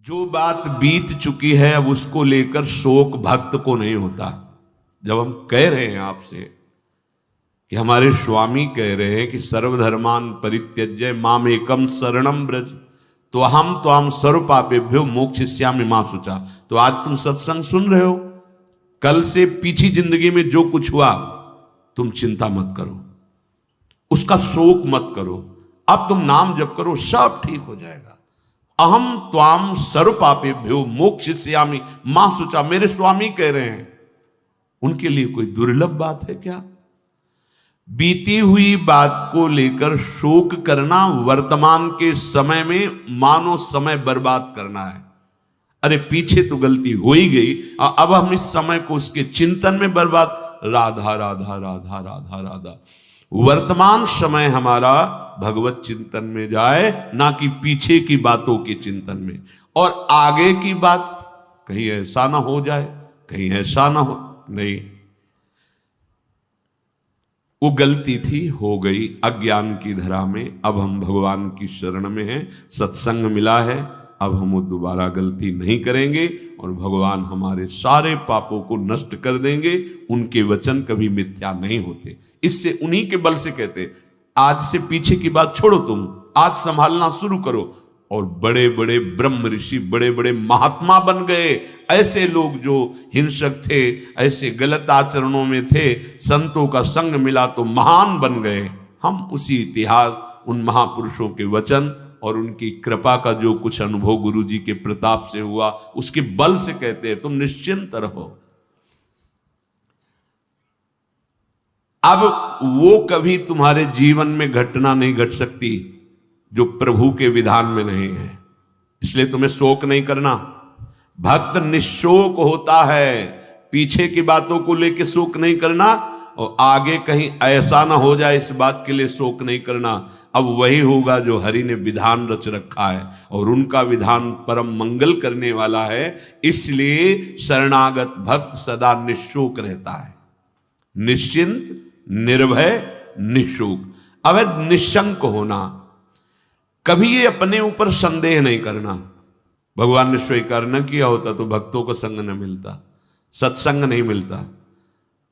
जो बात बीत चुकी है अब उसको लेकर शोक भक्त को नहीं होता। जब हम कह रहे हैं आपसे कि हमारे स्वामी कह रहे हैं कि सर्वधर्मान परित्यज्य माम एकम शरणम ब्रज, तो हम त्वाम सर्व पापेभ्यो मोक्षयिष्यामि मा शुचा। तो आज तुम सत्संग सुन रहे हो, कल से पीछी जिंदगी में जो कुछ हुआ तुम चिंता मत करो, उसका शोक मत करो, अब तुम नाम जप करो, सब ठीक हो जाएगा। अहम त्वाम सर्व पापेभ्यो मोक्षयिष्यामि मा शुचा, मेरे स्वामी कह रहे हैं। उनके लिए कोई दुर्लभ बात है क्या? बीती हुई बात को लेकर शोक करना वर्तमान के समय में मानो समय बर्बाद करना है। अरे पीछे तो गलती हो ही गई, अब हम इस समय को उसके चिंतन में बर्बाद, राधा राधा राधा राधा राधा। वर्तमान समय हमारा भगवत चिंतन में जाए, ना कि पीछे की बातों के चिंतन में। और आगे की बात कहीं ऐसा ना हो जाए, कहीं ऐसा ना हो, नहीं, वो गलती थी, हो गई अज्ञान की धरा में। अब हम भगवान की शरण में हैं, सत्संग मिला है, अब हम वो दोबारा गलती नहीं करेंगे और भगवान हमारे सारे पापों को नष्ट कर देंगे। उनके वचन कभी मिथ्या नहीं होते। इससे उन्हीं के बल से कहते, आज से पीछे की बात छोड़ो, तुम आज संभालना शुरू करो। और बड़े बड़े ब्रह्म ऋषि, बड़े बड़े महात्मा बन गए। ऐसे लोग जो हिंसक थे, ऐसे गलत आचरणों में थे, संतों का संग मिला तो महान बन गए। हम उसी इतिहास, उन महापुरुषों के वचन और उनकी कृपा का जो कुछ अनुभव गुरु जी के प्रताप से हुआ, उसके बल से कहते हैं तुम निश्चिंत रहो। अब वो कभी तुम्हारे जीवन में घटना नहीं घट सकती जो प्रभु के विधान में नहीं है, इसलिए तुम्हें शोक नहीं करना। भक्त निशोक होता है, पीछे की बातों को लेकर शोक नहीं करना, और आगे कहीं ऐसा ना हो जाए इस बात के लिए शोक नहीं करना। अब वही होगा जो हरि ने विधान रच रखा है, और उनका विधान परम मंगल करने वाला है। इसलिए शरणागत भक्त सदा निशोक रहता है, निश्चिंत, निर्भय, निशोक। अब निशंक होना, कभी ये अपने ऊपर संदेह नहीं करना। भगवान ने स्वीकार न किया होता तो भक्तों को संग न मिलता, सत्संग नहीं मिलता।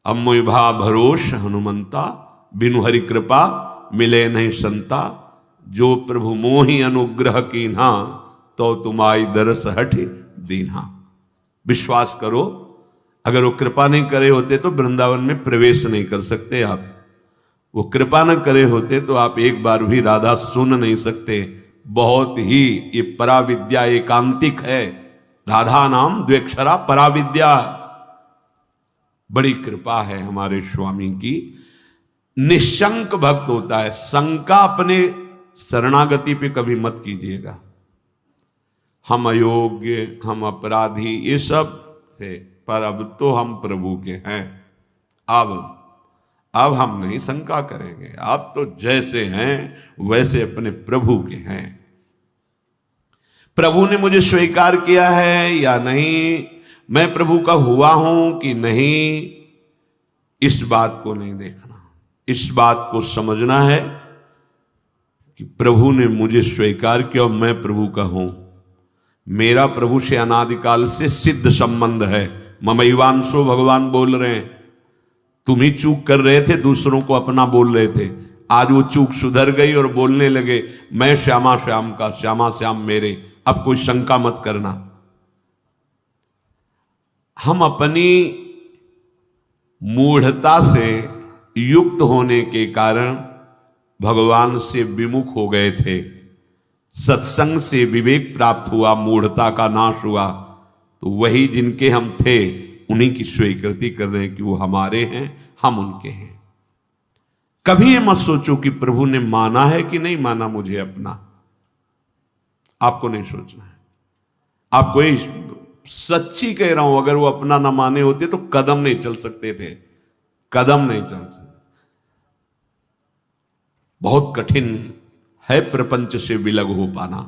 अम्मुभा भरोस हनुमंता, बिनु हरि कृपा मिले नहीं संता। जो प्रभु मोहि अनुग्रह कीन्हा, तो तुम्हारी दरस हठ दीन्हा। विश्वास करो, अगर वो कृपा नहीं करे होते तो वृंदावन में प्रवेश नहीं कर सकते आप। वो कृपा न करे होते तो आप एक बार भी राधा सुन नहीं सकते। बहुत ही ये पराविद्या एकांतिक है, राधा नाम द्वेक्षरा पराविद्या। बड़ी कृपा है हमारे स्वामी की। निशंक भक्त होता है, शंका अपने शरणागति पे कभी मत कीजिएगा। हम अयोग्य, हम अपराधी, ये सब थे, पर अब तो हम प्रभु के हैं। अब हम नहीं शंका करेंगे, आप तो जैसे हैं वैसे अपने प्रभु के हैं। प्रभु ने मुझे स्वीकार किया है या नहीं, मैं प्रभु का हुआ हूं कि नहीं, इस बात को नहीं देखना। इस बात को समझना है कि प्रभु ने मुझे स्वीकार किया और मैं प्रभु का हूं। मेरा प्रभु से अनादिकाल से सिद्ध संबंध है। ममैवांशो भगवान बोल रहे हैं। तुम ही चूक कर रहे थे, दूसरों को अपना बोल रहे थे। आज वो चूक सुधर गई और बोलने लगे मैं श्यामा श्याम का, श्यामा श्याम मेरे। अब कोई शंका मत करना। हम अपनी मूढ़ता से युक्त होने के कारण भगवान से विमुख हो गए थे। सत्संग से विवेक प्राप्त हुआ, मूढ़ता का नाश हुआ, तो वही जिनके हम थे उन्हीं की स्वीकृति कर रहे हैं कि वो हमारे हैं, हम उनके हैं। कभी ये मत सोचो कि प्रभु ने माना है कि नहीं माना मुझे अपना। आपको नहीं सोचना है। आपको ये सच्ची कह रहा हूं, अगर वो अपना ना माने होते तो कदम नहीं चल सकते थे, कदम नहीं चल सकते। बहुत कठिन है प्रपंच से विलग हो पाना।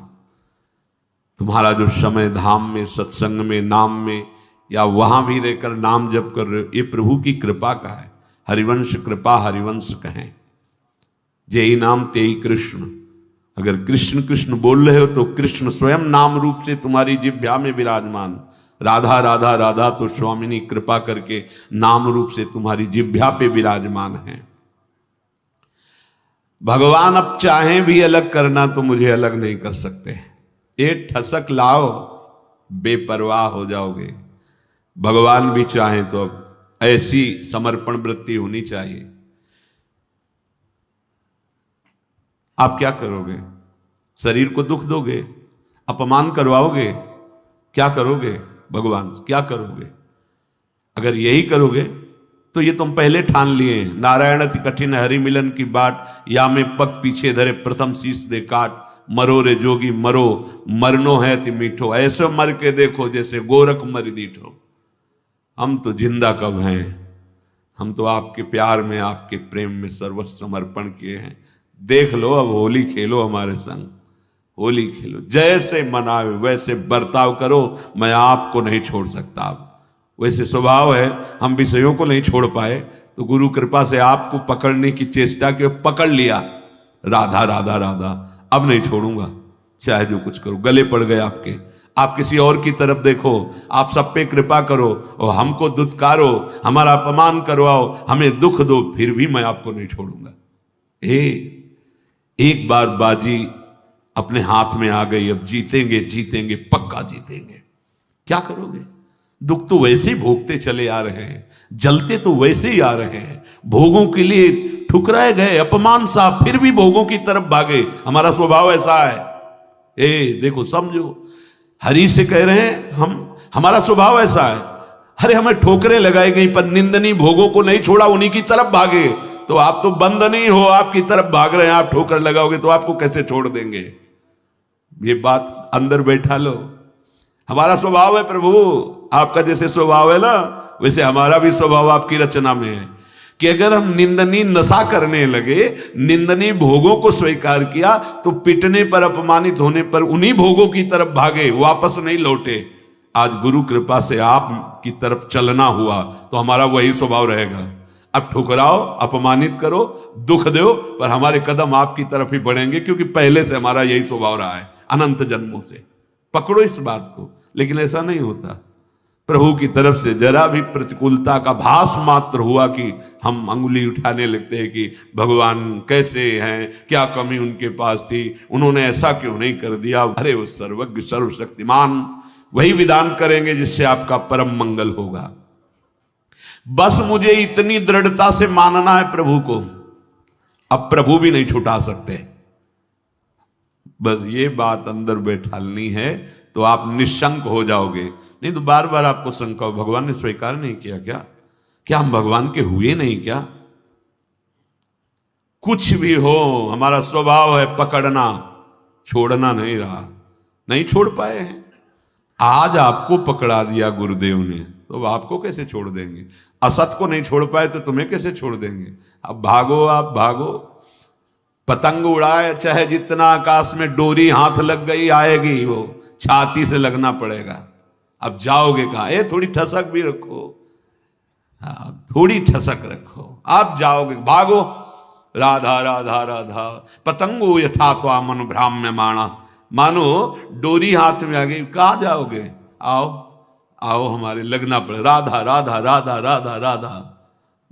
तुम्हारा जो समय धाम में, सत्संग में, नाम में, या वहां भी रहकर नाम जप कर रहे हो, ये प्रभु की कृपा का है। हरिवंश कृपा हरिवंश कहें, जेई नाम तेई कृष्ण। अगर कृष्ण कृष्ण बोल रहे हो तो कृष्ण स्वयं नाम रूप से तुम्हारी जिह्वा में विराजमान, राधा राधा राधा तो स्वामिनी कृपा करके नाम रूप से तुम्हारी जिह्वा पे विराजमान है। भगवान अब चाहें भी अलग करना तो मुझे अलग नहीं कर सकते। ये ठसक लाओ, बेपरवाह हो जाओगे। भगवान भी चाहें तो अब ऐसी समर्पण वृत्ति होनी चाहिए। आप क्या करोगे? शरीर को दुख दोगे, अपमान करवाओगे, क्या करोगे? भगवान क्या करोगे? अगर यही करोगे तो ये तुम पहले ठान लिए, नारायण अति कठिन हरि मिलन की बाट, या में पग पीछे धरे प्रथम शीश दे काट, मरो रे जोगी मरो, मरनो है ति मीठो, ऐसे मर के देखो जैसे गोरख मर दीठो। हम तो जिंदा कब हैं, हम तो आपके प्यार में, आपके प्रेम में सर्वस्व समर्पण किए हैं। देख लो, अब होली खेलो हमारे संग, होली खेलो, जैसे मनावे वैसे बर्ताव करो, मैं आपको नहीं छोड़ सकता। अब वैसे स्वभाव है, हम विषयों को नहीं छोड़ पाए तो गुरु कृपा से आपको पकड़ने की चेष्टा की, पकड़ लिया, राधा राधा राधा, अब नहीं छोड़ूंगा, चाहे जो कुछ करो। गले पड़ गए आपके, आप किसी और की तरफ देखो, आप सब पे कृपा करो और हमको दुत्कारो, हमारा अपमान करवाओ, हमें दुख दो, फिर भी मैं आपको नहीं छोड़ूंगा। एक बार बाजी अपने हाथ में आ गई, अब जीतेंगे जीतेंगे, पक्का जीतेंगे। क्या करोगे? दुख तो वैसे ही भोगते चले आ रहे हैं, जलते तो वैसे ही आ रहे हैं, भोगों के लिए ठुकराए गए, अपमान सा, फिर भी भोगों की तरफ भागे। हमारा स्वभाव ऐसा है। देखो, समझो, हरि से कह रहे हैं हमारा स्वभाव ऐसा है। अरे हमें ठोकरें लगाई गई पर निंदनीय भोगों को नहीं छोड़ा, उन्हीं की तरफ भागे। तो आप तो बंद नहीं हो, आपकी तरफ भाग रहे हैं, आप ठोकर लगाओगे तो आपको कैसे छोड़ देंगे? ये बात अंदर बैठा लो। हमारा स्वभाव है प्रभु, आपका जैसे स्वभाव है ना, वैसे हमारा भी स्वभाव आपकी रचना में है कि अगर हम निंदनीय नशा करने लगे, निंदनीय भोगों को स्वीकार किया, तो पिटने पर, अपमानित होने पर उन्हीं भोगों की तरफ भागे, वापस नहीं लौटे। आज गुरु कृपा से आप की तरफ चलना हुआ तो हमारा वही स्वभाव रहेगा। अब ठुकराओ, अपमानित करो, दुख दो, पर हमारे कदम आपकी तरफ ही बढ़ेंगे, क्योंकि पहले से हमारा यही स्वभाव रहा है, अनंत जन्मों से। पकड़ो इस बात को। लेकिन ऐसा नहीं होता। प्रभु की तरफ से जरा भी प्रतिकूलता का भास मात्र हुआ कि हम अंगुली उठाने लगते हैं कि भगवान कैसे हैं, क्या कमी उनके पास थी, उन्होंने ऐसा क्यों नहीं कर दिया। अरे वो सर्वज्ञ सर्वशक्तिमान वही विधान करेंगे जिससे आपका परम मंगल होगा। बस मुझे इतनी दृढ़ता से मानना है प्रभु को, अब प्रभु भी नहीं छुटा सकते। बस ये बात अंदर बैठालनी है तो आप निशंक हो जाओगे। नहीं तो बार बार आपको शंका हो, भगवान ने स्वीकार नहीं किया क्या हम भगवान के हुए नहीं क्या? कुछ भी हो, हमारा स्वभाव है पकड़ना, छोड़ना नहीं रहा, नहीं छोड़ पाए हैं। आज आपको पकड़ा दिया गुरुदेव ने, तो आपको कैसे छोड़ देंगे? असत को नहीं छोड़ पाए तो तुम्हें कैसे छोड़ देंगे? अब भागो, आप भागो, पतंग उड़ाए चाहे जितना आकाश में, डोरी हाथ लग गई आएगी, वो छाती से लगना पड़ेगा। अब जाओगे कहाँ? थोड़ी ठसक भी रखो, हाँ थोड़ी ठसक रखो, आप जाओगे, भागो। राधा राधा राधा पतंगो यथा त्वा मनु भ्राम्य माणा, मानो डोरी हाथ में आ गई, कहाँ जाओगे? आओ आओ, हमारे लगना पड़े। राधा राधा राधा राधा राधा,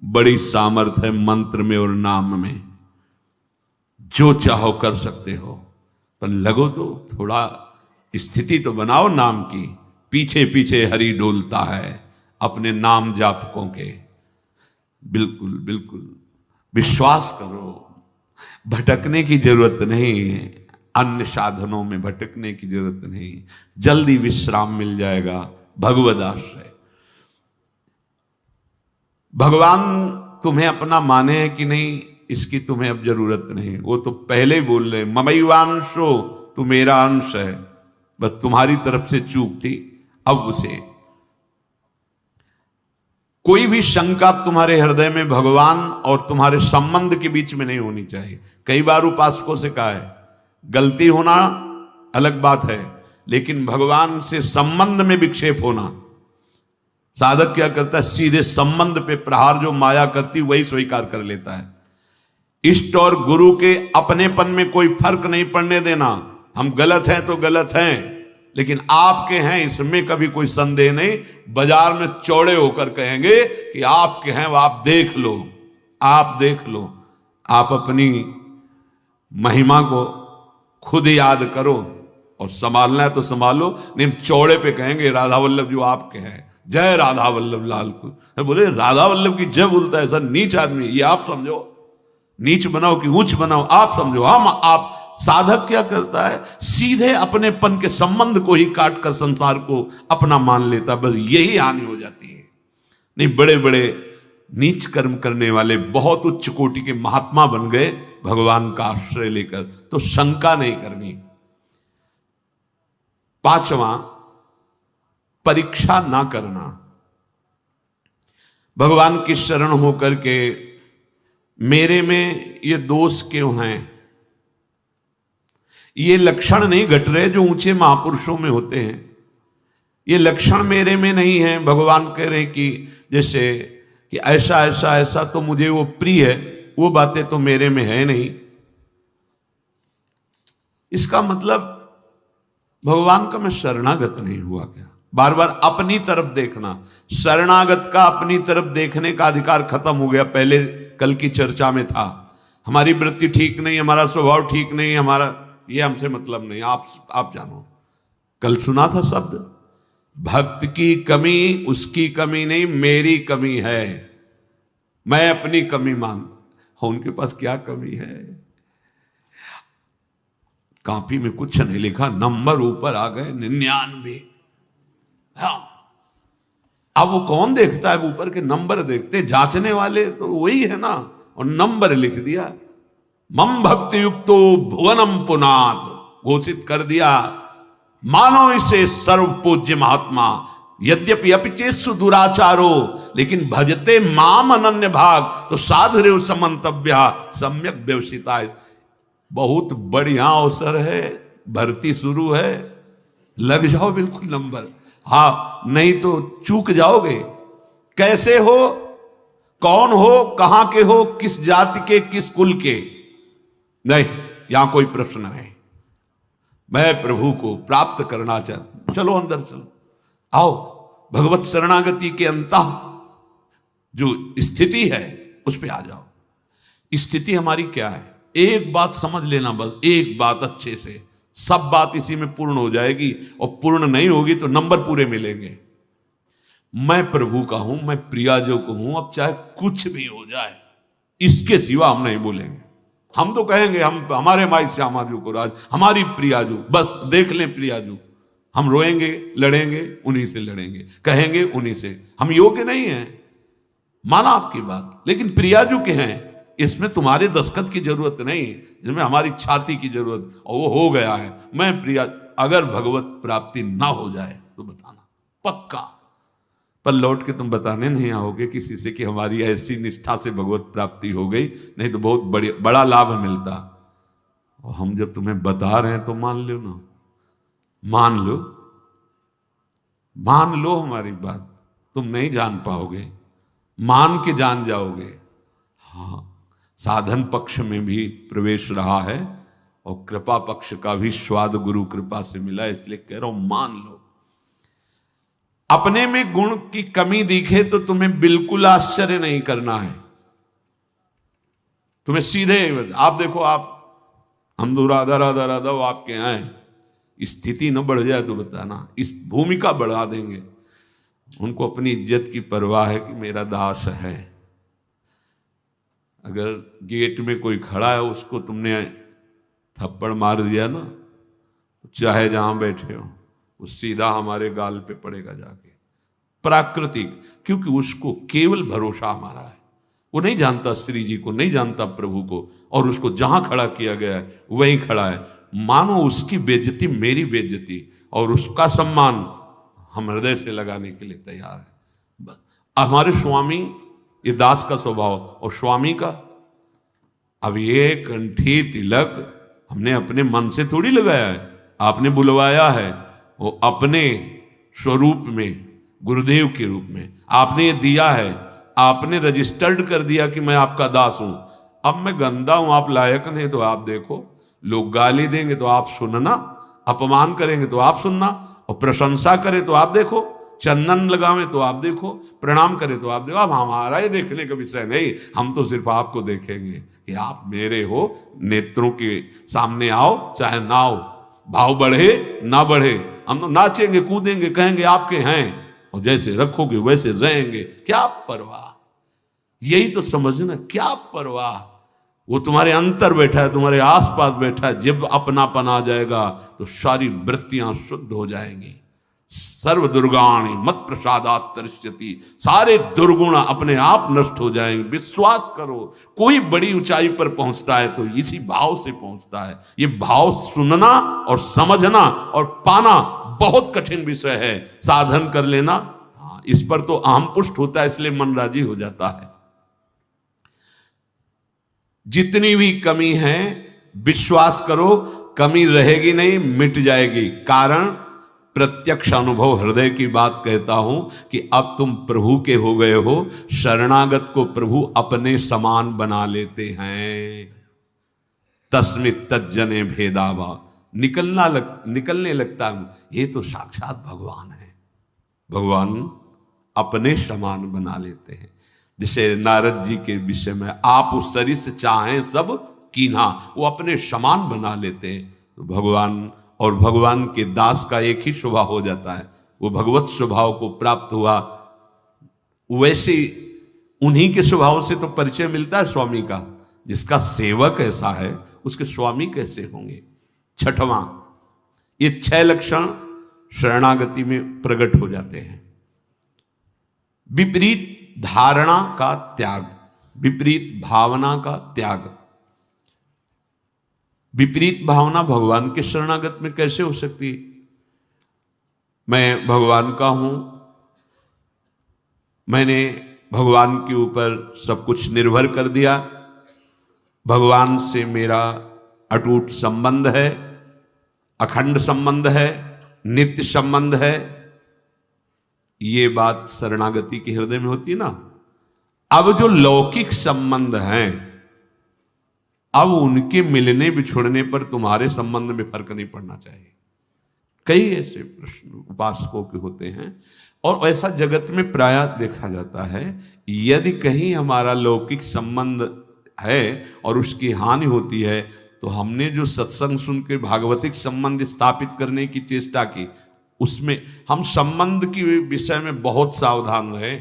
बड़ी सामर्थ है मंत्र में और नाम में, जो चाहो कर सकते हो, पर लगो तो, थोड़ा स्थिति तो बनाओ नाम की। पीछे पीछे हरि डोलता है अपने नाम जापकों के। बिल्कुल बिल्कुल विश्वास करो, भटकने की जरूरत नहीं है, अन्य साधनों में भटकने की जरूरत नहीं, जल्दी विश्राम मिल जाएगा भगवद आश्रय। भगवान तुम्हें अपना माने है कि नहीं, इसकी तुम्हें अब जरूरत नहीं। वो तो पहले ही बोल रहे, ममैवांशो, तू मेरा अंश है, बस तुम्हारी तरफ से चूक थी। अब उसे कोई भी शंका तुम्हारे हृदय में भगवान और तुम्हारे संबंध के बीच में नहीं होनी चाहिए। कई बार उपासकों से कहा है, गलती होना अलग बात है, लेकिन भगवान से संबंध में विक्षेप होना, साधक क्या करता है, सीधे संबंध पे प्रहार जो माया करती वही स्वीकार कर लेता है। इष्ट और गुरु के अपनेपन में कोई फर्क नहीं पड़ने देना। हम गलत हैं तो गलत हैं, लेकिन आपके हैं इसमें कभी कोई संदेह नहीं। बाजार में चौड़े होकर कहेंगे कि आपके हैं, वो आप देख लो, आप देख लो। आप अपनी महिमा को खुद याद करो और संभालना है तो संभालो, नहीं चौड़े पे कहेंगे राधा वल्लभ जो आपके हैं, जय राधा वल्लभ लाल को। बोले राधा वल्लभ की जय बोलता है ऐसा नीच आदमी, ये आप समझो। नीच बनाओ कि ऊंच बनाओ आप समझो। हम आप साधक क्या करता है, सीधे अपनेपन के संबंध को ही काट कर संसार को अपना मान लेता, बस यही हानि हो जाती है। नहीं, बड़े बड़े नीच कर्म करने वाले बहुत उच्च कोटि के महात्मा बन गए भगवान का आश्रय लेकर, तो शंका नहीं करनी। पांचवा, परीक्षा ना करना। भगवान की शरण होकर के मेरे में ये दोष क्यों हैं, ये लक्षण नहीं घट रहे जो ऊंचे महापुरुषों में होते हैं, ये लक्षण मेरे में नहीं है। भगवान कह रहे कि जैसे कि ऐसा ऐसा ऐसा तो मुझे वो प्रिय है, वो बातें तो मेरे में है नहीं। इसका मतलब भगवान का मैं शरणागत नहीं हुआ क्या? बार बार अपनी तरफ देखना। शरणागत का अपनी तरफ देखने का अधिकार खत्म हो गया। पहले कल की चर्चा में था, हमारी वृत्ति ठीक नहीं, हमारा स्वभाव ठीक नहीं, हमारा ये हमसे मतलब नहीं, आप जानो। कल सुना था शब्द, भक्त की कमी उसकी कमी नहीं, मेरी कमी है। मैं अपनी कमी मान, उनके पास क्या कमी है? कॉपी में कुछ नहीं लिखा, नंबर ऊपर आ गए 99। हाँ, अब वो कौन देखता है? ऊपर के नंबर देखते, जांचने वाले तो वही है ना, और नंबर लिख दिया। मम भक्ति युक्तो भुवनम पुनाथ घोषित कर दिया, मानो इसे सर्व पूज्य महात्मा। यद्यपि अपिचेसु दुराचारो, लेकिन भजते माम अनन्य भाग, तो साधुरेव समंतव्या सम्यक व्यवसिता। बहुत बढ़िया अवसर है, भर्ती शुरू है, लग जाओ बिल्कुल नंबर। हाँ, नहीं तो चूक जाओगे। कैसे हो, कौन हो, कहां के हो, किस जाति के, किस कुल के, नहीं, यहां कोई प्रश्न नहीं। मैं प्रभु को प्राप्त करना चाहता हूं, चलो अंदर चलो, आओ भगवत शरणागति के अंतः जो स्थिति है उस पे आ जाओ। स्थिति हमारी क्या है? एक बात समझ लेना, बस एक बात अच्छे से, सब बात इसी में पूर्ण हो जाएगी। और पूर्ण नहीं होगी तो नंबर पूरे मिलेंगे। मैं प्रभु का हूं, मैं प्रियाजो को हूं, अब चाहे कुछ भी हो जाए, इसके सिवा हम नहीं बोलेंगे। हम तो कहेंगे हम हमारे माई श्यामाजू को राज, हमारी प्रियाजू, बस देख लें प्रियाजू। हम रोएंगे, लड़ेंगे, उन्हीं से लड़ेंगे, कहेंगे उन्हीं से। हम योग्य नहीं हैं, माना आपकी बात, लेकिन प्रियाजू के हैं, इसमें तुम्हारे दस्तखत की जरूरत नहीं, जिसमें हमारी छाती की जरूरत, और वो हो गया है। मैं प्रिया, अगर भगवत प्राप्ति ना हो जाए तो बताना पक्का, पर लौट के तुम बताने नहीं आओगे किसी से कि हमारी ऐसी निष्ठा से भगवत प्राप्ति हो गई, नहीं तो बहुत बड़ा लाभ मिलता। और हम जब तुम्हें बता रहे हैं तो मान लो ना, मान लो, मान लो हमारी बात। तुम नहीं जान पाओगे, मान के जान जाओगे। हाँ, साधन पक्ष में भी प्रवेश रहा है और कृपा पक्ष का भी स्वाद गुरु कृपा से मिला, इसलिए कह रहा हूं मान लो। अपने में गुण की कमी दिखे तो तुम्हें बिल्कुल आश्चर्य नहीं करना है। तुम्हें सीधे आप देखो, आप हम तो राधा राधा राधा, वो आपके यहां है, स्थिति न बढ़ जाए तो बताना, इस भूमिका बढ़ा देंगे। उनको अपनी इज्जत की परवाह है कि मेरा दास है। अगर गेट में कोई खड़ा है, उसको तुमने थप्पड़ मार दिया ना, तो चाहे जहां बैठे हो, वो सीधा हमारे गाल पे पड़ेगा जाके। प्राकृतिक, क्योंकि उसको केवल भरोसा हमारा है। वो नहीं जानता श्री जी को, नहीं जानता प्रभु को, और उसको जहां खड़ा किया गया है वहीं खड़ा है। मानो उसकी बेइज्जती मेरी बेइज्जती, और उसका सम्मान हम हृदय से लगाने के लिए तैयार है। हमारे स्वामी, ये दास का स्वभाव, और स्वामी का, अब ये कंठी तिलक हमने अपने मन से थोड़ी लगाया है, आपने बुलवाया है। वो अपने स्वरूप में, गुरुदेव के रूप में आपने ये दिया है, आपने रजिस्टर्ड कर दिया कि मैं आपका दास हूं। अब मैं गंदा हूं, आप लायक नहीं तो आप देखो। लोग गाली देंगे तो आप सुनना, अपमान करेंगे तो आप सुनना, और प्रशंसा करें तो आप देखो, चंदन लगावे तो आप देखो, प्रणाम करें तो आप देखो। अब हमारा ये देखने का विषय नहीं, हम तो सिर्फ आपको देखेंगे कि आप मेरे हो। नेत्रों के सामने आओ चाहे ना आओ, भाव बढ़े ना बढ़े, हम तो नाचेंगे कूदेंगे, कहेंगे आपके हैं, और जैसे रखोगे वैसे रहेंगे। क्या परवाह, यही तो समझना, क्या परवाह। वो तुम्हारे अंतर बैठा है, तुम्हारे आसपास बैठा है। जब अपनापन आ जाएगा तो सारी वृत्तियां शुद्ध हो जाएंगी। सर्व दुर्गाणि मत प्रसादात् तरिष्यति, सारे दुर्गुण अपने आप नष्ट हो जाएंगे। विश्वास करो, कोई बड़ी ऊंचाई पर पहुंचता है तो इसी भाव से पहुंचता है। ये भाव सुनना और समझना और पाना बहुत कठिन विषय है। साधन कर लेना, हाँ, इस पर तो अहम पुष्ट होता है, इसलिए मन राजी हो जाता है। जितनी भी कमी है विश्वास करो, कमी रहेगी नहीं, मिट जाएगी। कारण प्रत्यक्ष अनुभव, हृदय की बात कहता हूं कि अब तुम प्रभु के हो गए हो। शरणागत को प्रभु अपने समान बना लेते हैं। तस्मित् तज्जने भेदावा, निकलने लगता है, ये तो साक्षात भगवान है। भगवान अपने समान बना लेते हैं। जैसे नारद जी के विषय में, आप उस शरीर से चाहें सब कीन्हा, वो अपने समान बना लेते हैं। तो भगवान और भगवान के दास का एक ही स्वभाव हो जाता है, वो भगवत स्वभाव को प्राप्त हुआ। वैसे उन्हीं के स्वभाव से तो परिचय मिलता है स्वामी का। जिसका सेवक ऐसा है उसके स्वामी कैसे होंगे। छठवां, ये 6 लक्षण शरणागति में प्रकट हो जाते हैं। विपरीत धारणा का त्याग, विपरीत भावना का त्याग। विपरीत भावना भगवान के शरणागत में कैसे हो सकती है। मैं भगवान का हूं, मैंने भगवान के ऊपर सब कुछ निर्भर कर दिया, भगवान से मेरा अटूट संबंध है, अखंड संबंध है, नित्य संबंध है। ये बात शरणागति के हृदय में होती है ना। अब जो लौकिक संबंध हैं, अब उनके मिलने बिछुड़ने पर तुम्हारे संबंध में फर्क नहीं पड़ना चाहिए। कई ऐसे प्रश्न उपासकों के होते हैं, और ऐसा जगत में प्रायः देखा जाता है। यदि कहीं हमारा लौकिक संबंध है और उसकी हानि होती है, तो हमने जो सत्संग सुन के भागवतिक संबंध स्थापित करने की चेष्टा की, उसमें हम संबंध के विषय में बहुत सावधान रहे।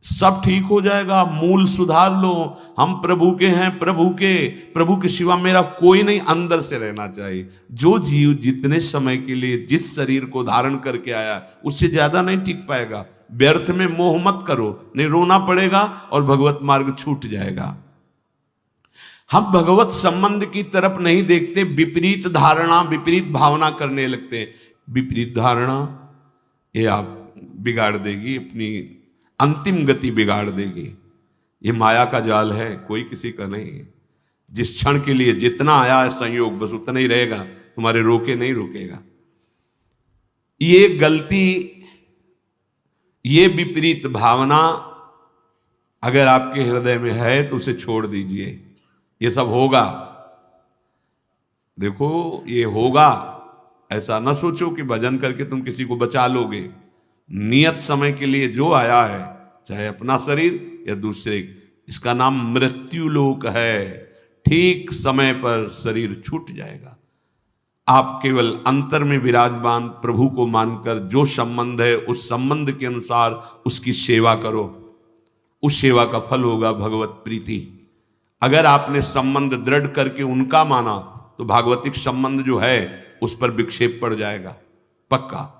सब ठीक हो जाएगा, मूल सुधार लो। हम प्रभु के हैं, प्रभु के सिवा मेरा कोई नहीं, अंदर से रहना चाहिए। जो जीव जितने समय के लिए जिस शरीर को धारण करके आया, उससे ज्यादा नहीं टिक पाएगा। व्यर्थ में मोह मत करो, नहीं रोना पड़ेगा और भगवत मार्ग छूट जाएगा। हम भगवत संबंध की तरफ नहीं देखते, विपरीत धारणा, विपरीत भावना करने लगते हैं। विपरीत धारणा ये आप बिगाड़ देगी, अपनी अंतिम गति बिगाड़ देगी। ये माया का जाल है, कोई किसी का नहीं है। जिस क्षण के लिए जितना आया है संयोग, बस उतना ही रहेगा, तुम्हारे रोके नहीं रोकेगा। ये गलती, ये विपरीत भावना अगर आपके हृदय में है तो उसे छोड़ दीजिए। ये सब होगा, देखो ये होगा। ऐसा ना सोचो कि भजन करके तुम किसी को बचा लोगे। नियत समय के लिए जो आया है, चाहे अपना शरीर या दूसरे, इसका नाम मृत्यु लोक है। ठीक समय पर शरीर छूट जाएगा। आप केवल अंतर में विराजमान प्रभु को मानकर जो संबंध है, उस संबंध के अनुसार उसकी सेवा करो। उस सेवा का फल होगा भगवत प्रीति। अगर आपने संबंध दृढ़ करके उनका माना, तो भागवतिक संबंध जो है उस पर विक्षेप पड़ जाएगा, पक्का।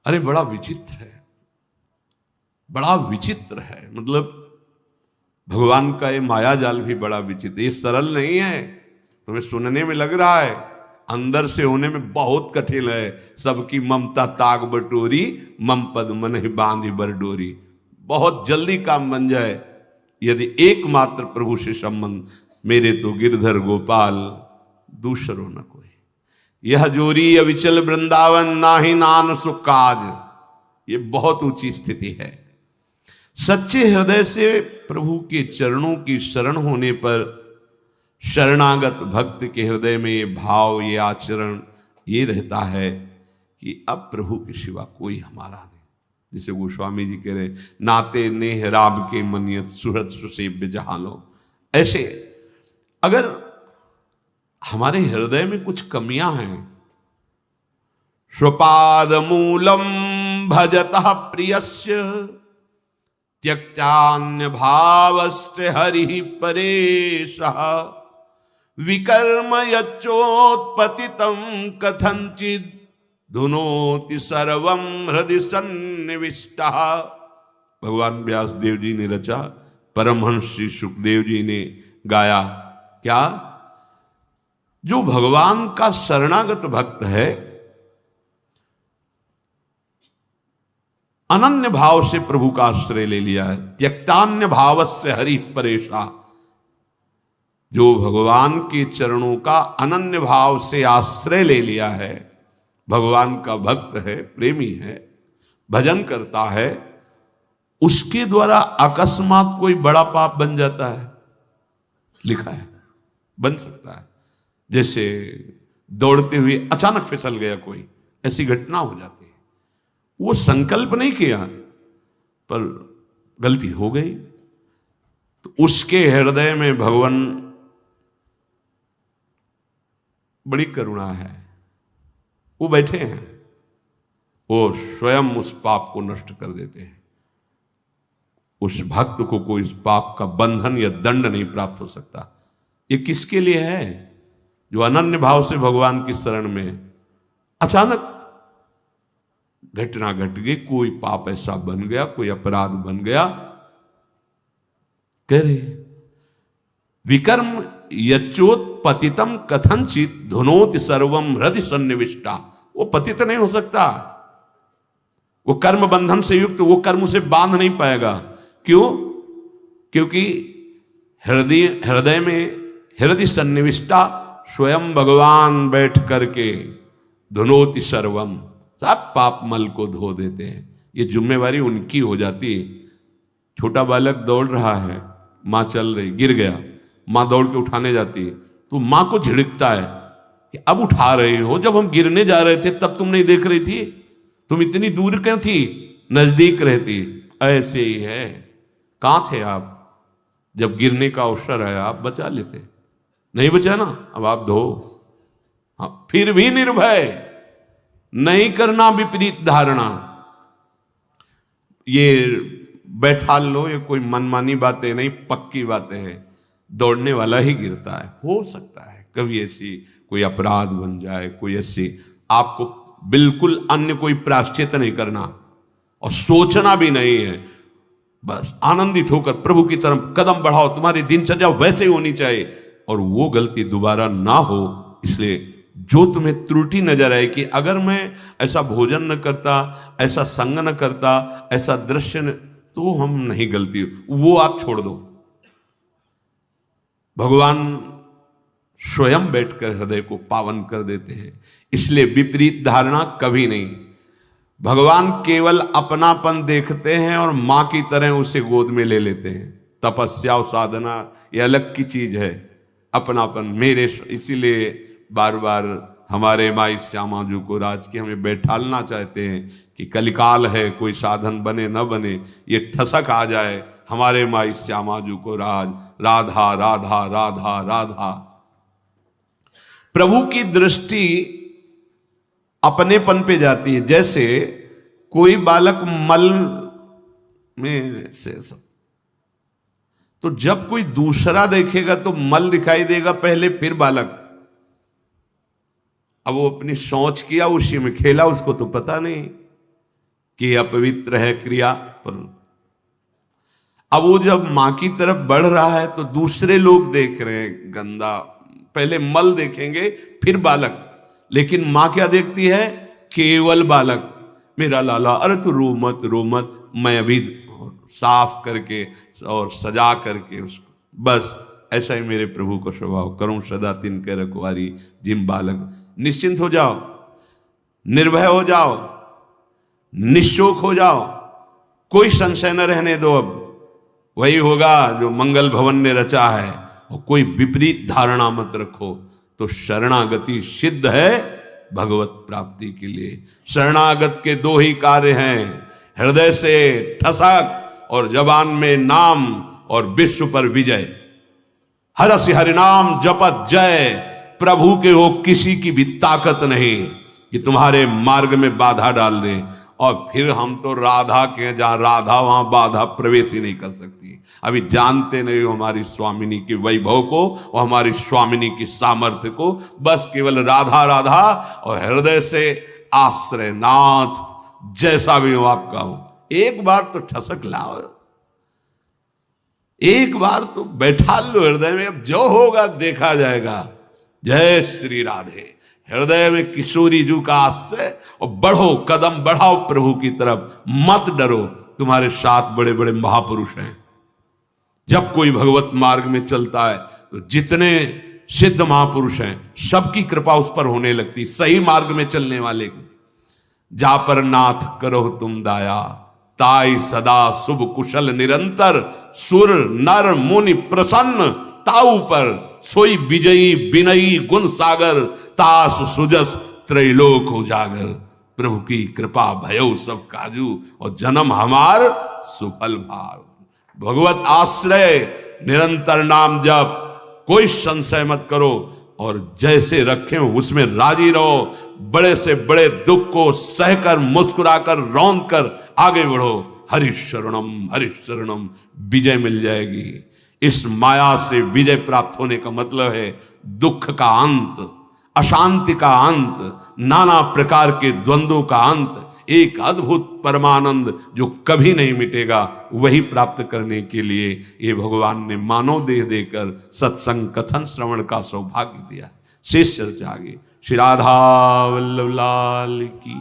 अरे बड़ा विचित्र है, बड़ा विचित्र है। मतलब भगवान का ये माया जाल भी बड़ा विचित्र, ये सरल नहीं है। तुम्हें सुनने में लग रहा है, अंदर से होने में बहुत कठिन है। सबकी ममता ताग बटोरी, मम पद मन ही बांधी बरडोरी। बहुत जल्दी काम बन जाए यदि एकमात्र प्रभु से संबंध। मेरे तो गिरधर गोपाल दूसरो न कोई, यह जोरी अविचल वृंदावन, ना ही नान सुख काज। ये बहुत ऊंची स्थिति है। सच्चे हृदय से प्रभु के चरणों की शरण होने पर शरणागत भक्त के हृदय में ये भाव, ये आचरण ये रहता है कि अब प्रभु के सिवा कोई हमारा नहीं। जिसे गोस्वामी जी कह रहे, नाते नेह राम के मनियत सुहृद सुसेव्य जहां लो। ऐसे अगर हमारे हृदय में कुछ कमियां हैं, स्वपाद मूलम भजतः प्रियस्य त्यक्त्यान्य भावस्य हरि परेशः विकर्म यच्चोत्पतितं कथंचित् धुनोति सर्वं हृदि सन्निविष्टः। भगवान व्यास देव जी ने रचा, परमहंस श्री सुखदेव जी ने गाया। क्या? जो भगवान का शरणागत भक्त है, अनन्य भाव से प्रभु का आश्रय ले लिया है, त्यक्तान्य भावस्य हरि परेशा, जो भगवान के चरणों का अनन्य भाव से आश्रय ले लिया है, भगवान का भक्त है, प्रेमी है, भजन करता है, उसके द्वारा अकस्मात कोई बड़ा पाप बन जाता है। लिखा है बन सकता है। जैसे दौड़ते हुए अचानक फिसल गया कोई, ऐसी घटना हो जाती है। वो संकल्प नहीं किया पर गलती हो गई, तो उसके हृदय में भगवान बड़ी करुणा है। वो बैठे हैं, वो स्वयं उस पाप को नष्ट कर देते हैं। उस भक्त को कोई इस पाप का बंधन या दंड नहीं प्राप्त हो सकता। ये किसके लिए है? जो अनन्य भाव से भगवान की शरण में अचानक घटना घट गई, कोई पाप ऐसा बन गया, कोई अपराध बन गया, कह रहे विकर्म यच्चोत्पतितम कथंचित धुनोति सर्वम हृदि सन्निविष्टा। वो पतित नहीं हो सकता, वो कर्म बंधन से युक्त, वो कर्म उसे बांध नहीं पाएगा। क्यों? क्योंकि हृदय में हृदय सन्निविष्टा स्वयं भगवान बैठ करके धुनोति सर्वम, सब पाप मल को धो देते हैं। ये जिम्मेवारी उनकी हो जाती है। छोटा बालक दौड़ रहा है, माँ चल रही, गिर गया, माँ दौड़ के उठाने जाती है, तो माँ को झिड़कता है कि अब उठा रहे हो, जब हम गिरने जा रहे थे तब तुम नहीं देख रही थी, तुम इतनी दूर क्यों थी, नजदीक रहती। ऐसे ही है, कहां थे आप जब गिरने का अवसर आया, आप बचा लेते, नहीं बचा ना, अब आप धो। हाँ, फिर भी निर्भय, नहीं करना विपरीत धारणा। ये बैठा लो, ये कोई मनमानी बातें नहीं, पक्की बातें हैं। दौड़ने वाला ही गिरता है। हो सकता है कभी ऐसी कोई अपराध बन जाए, कोई ऐसी, आपको बिल्कुल अन्य कोई प्रायश्चित नहीं करना और सोचना भी नहीं है। बस आनंदित होकर प्रभु की तरफ कदम बढ़ाओ, तुम्हारी दिनचर्या वैसे ही होनी चाहिए और वो गलती दोबारा ना हो। इसलिए जो तुम्हें त्रुटि नजर आए कि अगर मैं ऐसा भोजन न करता, ऐसा संग न करता, ऐसा दृश्य न, तो हम नहीं गलती, वो आप छोड़ दो। भगवान स्वयं बैठकर हृदय को पावन कर देते हैं। इसलिए विपरीत धारणा कभी नहीं। भगवान केवल अपनापन देखते हैं और मां की तरह उसे गोद में ले लेते हैं। तपस्या और साधना ये अलग की चीज है, अपनापन मेरे। इसीलिए बार बार हमारे माई श्यामा जी को राज की हमें बैठालना चाहते हैं कि कलिकाल है, कोई साधन बने न बने, ये ठसक आ जाए, हमारे माई श्यामा जी को राज, राधा राधा राधा राधा। प्रभु की दृष्टि अपनेपन पे जाती है। जैसे कोई बालक मल में से, तो जब कोई दूसरा देखेगा तो मल दिखाई देगा पहले, फिर बालक। अब वो अपनी सोच किया, उसी में खेला, उसको तो पता नहीं कि अपवित्र है क्रिया पर। अब वो जब मां की तरफ बढ़ रहा है तो दूसरे लोग देख रहे हैं गंदा, पहले मल देखेंगे फिर बालक, लेकिन मां क्या देखती है? केवल बालक। मेरा लाला, अरे तू रो मत रो मत, मैं अभी साफ करके और सजा करके उसको, बस ऐसा ही मेरे प्रभु को स्वभाव करूं सदा तिन के रखवारी जिम बालक। निश्चिंत हो जाओ, निर्भय हो जाओ, निशोक हो जाओ, कोई संशय न रहने दो, अब वही होगा जो मंगल भवन ने रचा है। और कोई विपरीत धारणा मत रखो। तो शरणागति सिद्ध है भगवत प्राप्ति के लिए। शरणागत के दो ही कार्य हैं, हृदय से ठसक और जबान में नाम और विश्व पर विजय। हरसि हरिनाम जपत जय। प्रभु के हो किसी की भी ताकत नहीं कि तुम्हारे मार्ग में बाधा डाल दे। और फिर हम तो राधा के, जहां राधा वहां बाधा प्रवेश ही नहीं कर सकती। अभी जानते नहीं हो हमारी स्वामिनी के वैभव को और हमारी स्वामिनी की सामर्थ्य को। बस केवल राधा राधा और हृदय से आश्रय नाथ, जैसा भी हो आपका हो। एक बार तो ठसक लाओ, एक बार तो बैठा लो हृदय में। अब जो होगा देखा जाएगा। जय श्री राधे। हृदय में किशोरी जू का आश्रय और बढ़ो, कदम बढ़ाओ प्रभु की तरफ। मत डरो, तुम्हारे साथ बड़े बड़े महापुरुष हैं। जब कोई भगवत मार्ग में चलता है तो जितने सिद्ध महापुरुष हैं सबकी कृपा उस पर होने लगती, सही मार्ग में चलने वाले की। जा पर नाथ करो तुम दाया, ताई सदा शुभ कुशल निरंतर। सुर नर मुनि प्रसन्न ताऊ पर, सोई विजयी विनयी गुण सागर। तास सुजस त्रैलोक उजागर। प्रभु की कृपा भयो सब काजू, और जन्म हमार सुफल भाव। भगवत आश्रय, निरंतर नाम जप, कोई संशय मत करो। और जैसे रखे हो उसमें राजी रहो। बड़े से बड़े दुख को सहकर, मुस्कुराकर, रौंद कर आगे बढ़ो। हरि शरणम, विजय मिल जाएगी। इस माया से विजय प्राप्त होने का मतलब है दुख का अंत, अशांति का अंत, नाना प्रकार के द्वंद्वों का अंत, एक अद्भुत परमानंद जो कभी नहीं मिटेगा। वही प्राप्त करने के लिए ये भगवान ने मानव देह देकर सत्संग कथन श्रवण का सौभाग्य दिया। शेष चर्चा आगे। श्री राधा वल्लभ लाल की।